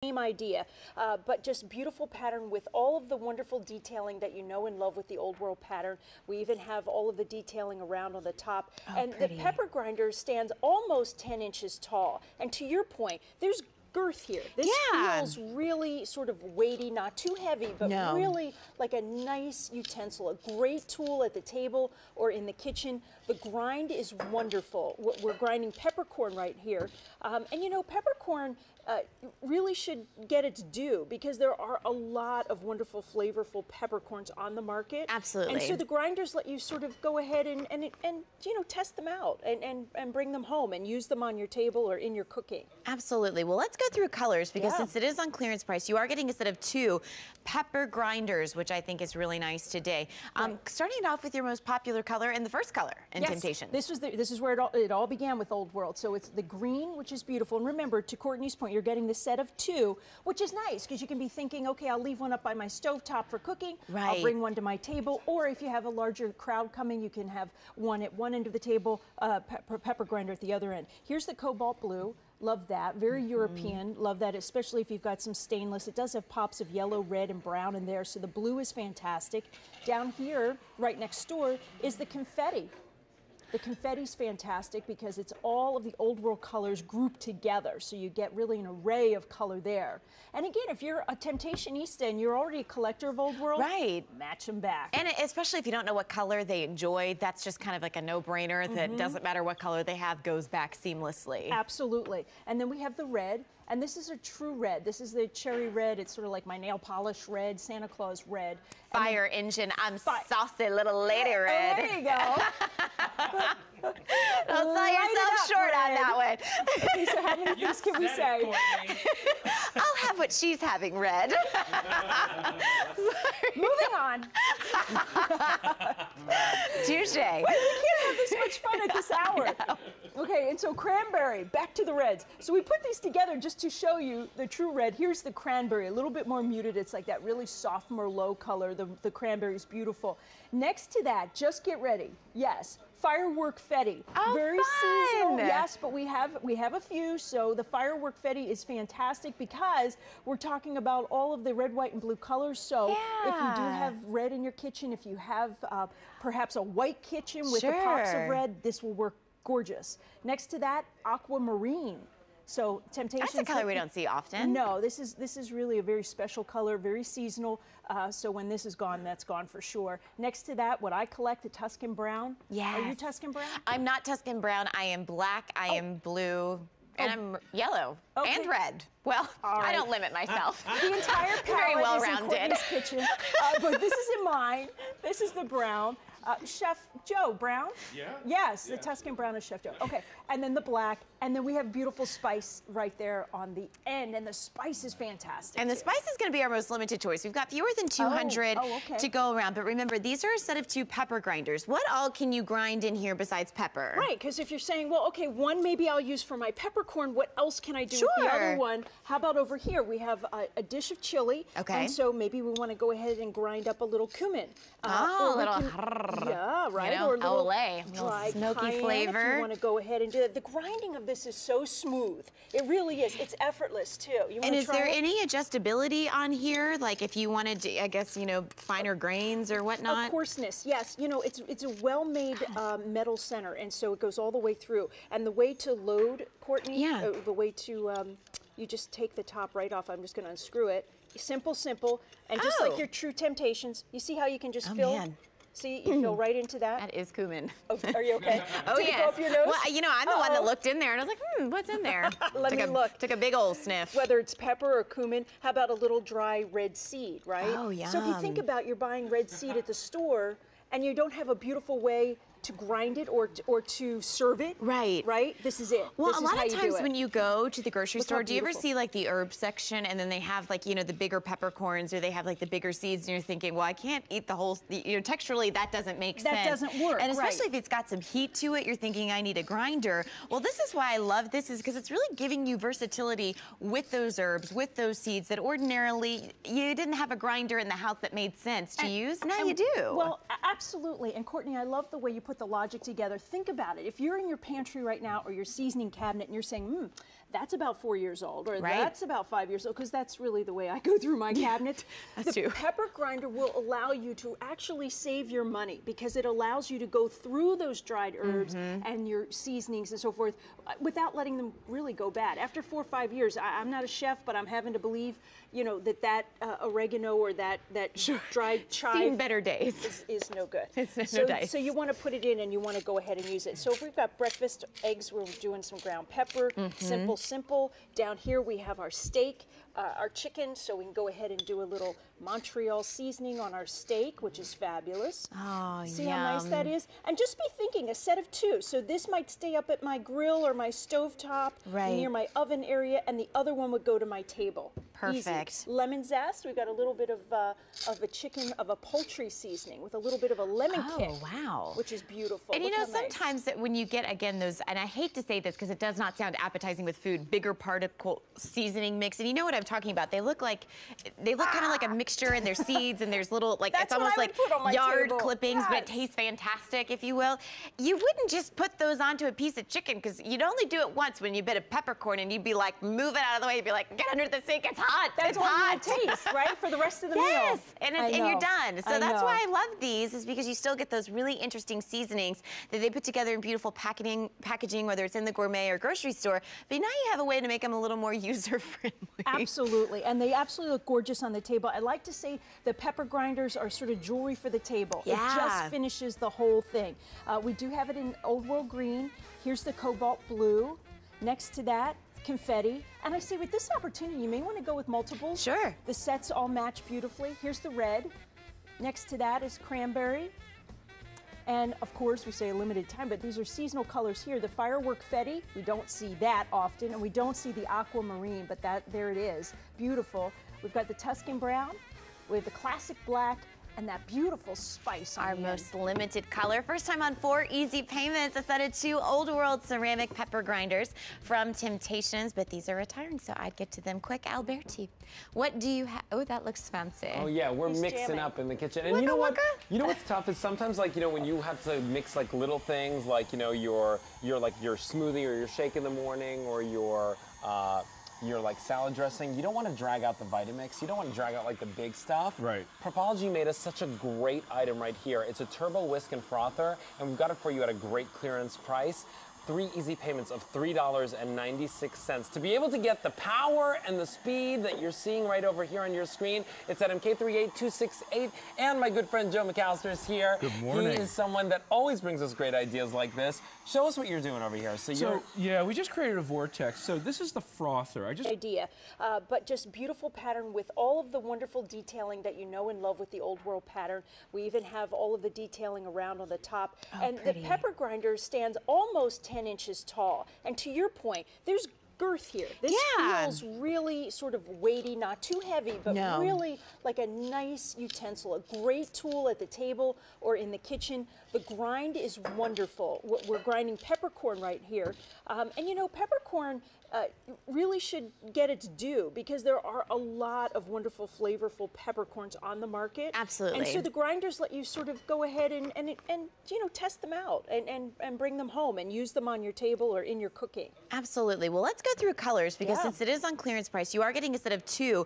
Same idea, but just beautiful pattern with all of the wonderful detailing that you know and love with the Old World pattern. We even have all of the detailing around on the top. And pretty. the pepper grinder stands almost 10 inches tall. And to your point, there's girth here. This feels really sort of weighty, not too heavy, but really like a nice utensil, a great tool at the table or in the kitchen. The grind is wonderful. We're grinding peppercorn right here. And you know, peppercorn really should get its due because there are a lot of wonderful, flavorful peppercorns on the market. Absolutely. And so the grinders let you sort of go ahead and you know, test them out and bring them home and use them on your table or in your cooking. Absolutely. Well, let's go through colors because since it is on clearance price, you are getting a set of 2 pepper grinders, which I think is really nice today. Starting it off with your most popular color and the first color in Temptation. This is where it all began with Old World. So it's the green, which is beautiful. And remember, to Courtney's point, you're getting the set of 2, which is nice because you can be thinking, okay, I'll leave one up by my stovetop for cooking. I'll bring one to my table. Or if you have a larger crowd coming, you can have one at one end of the table, pepper grinder at the other end. Here's the cobalt blue. Love that. Very European. Love that, especially if you've got some stainless. It does have pops of yellow, red, and brown in there, so the blue is fantastic. Down here, right next door, is the confetti. The confetti's fantastic because it's all of the Old World colors grouped together, so you get really an array of color there. And again, if you're a Temptationista and you're already a collector of Old World, match them back. And especially if you don't know what color they enjoy, that's just kind of like a no-brainer that doesn't matter what color they have, goes back seamlessly. Absolutely. And then we have the red, and this is a true red. This is the cherry red. It's sort of like my nail polish red, Santa Claus red. Fire engine, I'm saucy little lady red. There you go. Don't sell yourself short on that one. Okay, so how many things can we say? I'll have what she's having, red. Moving on. Touche. Wait, we can't have this much fun at this hour. Okay, and so cranberry, back to the reds. So we put these together just to show you the true red. Here's the cranberry, a little bit more muted. It's like that really soft Merlot color. The cranberry is beautiful. Next to that, just get ready. Yes. Firework Fetty. Very seasonal, yes, but we have a few. So the Firework Fetty is fantastic because we're talking about all of the red, white, and blue colors. So if you do have red in your kitchen, if you have perhaps a white kitchen with the pops of red, this will work gorgeous. Next to that, aquamarine. So Temptation. That's a color we don't see often. No, this is really a very special color, very seasonal. So when this is gone, that's gone for sure. Next to that, what I collect, the Tuscan brown. Yes. Are you Tuscan brown? I'm not Tuscan brown. I am black. I am blue. And I'm yellow and red. Well, I don't limit myself. The entire palette very well is rounded. in Courtney's kitchen, but this is in mine. This is the brown. Chef Joe Brown? Yeah. Yes, the Tuscan brown is Chef Joe. Okay, and then the black, and then we have beautiful spice right there on the end, and the spice is fantastic. And the spice is going to be our most limited choice. We've got fewer than 200 to go around, but remember, these are a set of 2 pepper grinders. What all can you grind in here besides pepper? Right, because if you're saying, well, okay, one maybe I'll use for my peppercorn, what else can I do with the other one? How about over here? We have a dish of chili, and so maybe we want to go ahead and grind up a little cumin. A little right, you know, or a little dry smoky cayenne flavor. If you want to go ahead and do that. The grinding of this is so smooth. It really is. It's effortless too. And is there any adjustability on here? Like if you wanted to, I guess, you know, finer grains or whatnot? Of coarseness, yes. You know, it's a well-made metal center, and so it goes all the way through. And the way to load, Courtney, the way to, you just take the top right off. I'm just going to unscrew it. Simple, and just like your true Temptations, you see how you can just fill? Man. See, you fill right into that. That is cumin. Oh, are you okay? Did it go up your nose? Well, you know, I'm the one that looked in there, and I was like, what's in there? Let me look. Took a big old sniff. Whether it's pepper or cumin, how about a little dry red seed, right? Oh, yeah. So if you think about you're buying red seed at the store, and you don't have a beautiful way to grind it or to serve it. Right? This is it. Well, this a lot of times when you go to the grocery store, do you ever beautiful. see like the herb section and then they have like, you know, the bigger peppercorns or they have like the bigger seeds and you're thinking, well, I can't eat the whole, you know, texturally that doesn't make sense. That doesn't work, And especially if it's got some heat to it, you're thinking I need a grinder. Well, this is why I love this is because it's really giving you versatility with those herbs, with those seeds that ordinarily you didn't have a grinder in the house that made sense to use. Now you do. Well, absolutely. And Courtney, I love the way you put the logic together. Think about it. If you're in your pantry right now or your seasoning cabinet and you're saying, that's about 4 years old, or Right. that's about 5 years old, because that's really the way I go through my cabinet. That's the true. pepper grinder will allow you to actually save your money, because it allows you to go through those dried herbs and your seasonings and so forth without letting them really go bad. After 4 or 5 years, I'm not a chef, but I'm having to believe, you know, that oregano or that dried chive Seen better days. is no good. It's so, no dice. so you want to put it in and you want to go ahead and use it. So if we've got breakfast eggs, we're doing some ground pepper, simple. Down here we have our steak, our chicken, so we can go ahead and do a little Montreal seasoning on our steak, which is fabulous. Oh, See how nice that is? And just be thinking, a set of 2. So this might stay up at my grill or my stovetop near my oven area, and the other one would go to my table. Perfect. Easy. Lemon zest, we've got a little bit of a poultry seasoning with a little bit of a lemon kick. Oh, wow. Which is beautiful. And Look you know, how nice. sometimes that when you get, again, those, and I hate to say this because it does not sound appetizing with food, bigger particle seasoning mix, and you know what I'm talking about. They look kind of like a mixture, and there's seeds, and there's little, like, That's it's almost what I like would put on my yard table. clippings, but it tastes fantastic, if you will. You wouldn't just put those onto a piece of chicken, because you'd only do it once when you bit a peppercorn, and you'd be like, move it out of the way. You'd be like, get under the sink, it's hot, That's it's all hot. you taste, right? For the rest of the meal. Yes, and you're done. So that's know. why I love these, is because you still get those really interesting seasonings that they put together in beautiful packaging, whether it's in the gourmet or grocery store. But now you have a way to make them a little more user-friendly. Absolutely, and they absolutely look gorgeous on the table. I like to say the pepper grinders are sort of jewelry for the table. Yeah. It just finishes the whole thing. We do have it in Old World Green. Here's the Cobalt Blue. Next to that, confetti. And I say with this opportunity, you may want to go with multiples. Sure. The sets all match beautifully. Here's the red. Next to that is cranberry. And of course, we say a limited time, but these are seasonal colors here. The firework fetti, we don't see that often, and we don't see the aquamarine, but there it is. Beautiful. We've got the Tuscan brown with the classic black and that beautiful spice on Our the most end. limited color. First time on 4 easy payments. A set of 2 Old World ceramic pepper grinders from Temptations, but these are retiring, so I'd get to them quick. Alberti, what do you have? Oh, that looks fancy. Oh yeah, we're He's mixing jamming. up in the kitchen. And you know what? You know what's tough is sometimes, like, you know, when you have to mix like little things, like, you know, your smoothie or your shake in the morning, or your like salad dressing, you don't want to drag out the Vitamix. You don't want to drag out like the big stuff. Right. Propology made us such a great item right here. It's a turbo whisk and frother, and we've got it for you at a great clearance price. 3 easy payments of $3.96 to be able to get the power and the speed that you're seeing right over here on your screen. It's at MK38268, and my good friend Joe McAllister is here. Good morning. He is someone that always brings us great ideas like this. Show us what you're doing over here. So yeah, we just created a vortex. So this is the frother. Idea, but just beautiful pattern with all of the wonderful detailing that you know and love with the Old World pattern. We even have all of the detailing around on the top. And pretty. the pepper grinder stands almost 10 inches tall. And to your point, there's girth here. This feels really sort of weighty, not too heavy, but really like a nice utensil, a great tool at the table or in the kitchen. The grind is wonderful. We're grinding peppercorn right here. And you know, peppercorn really should get its due, because there are a lot of wonderful, flavorful peppercorns on the market. Absolutely. And so the grinders let you sort of go ahead and you know, test them out and bring them home and use them on your table or in your cooking. Absolutely. Well, let's go through colors, because Yeah. since it is on clearance price, you are getting a set of 2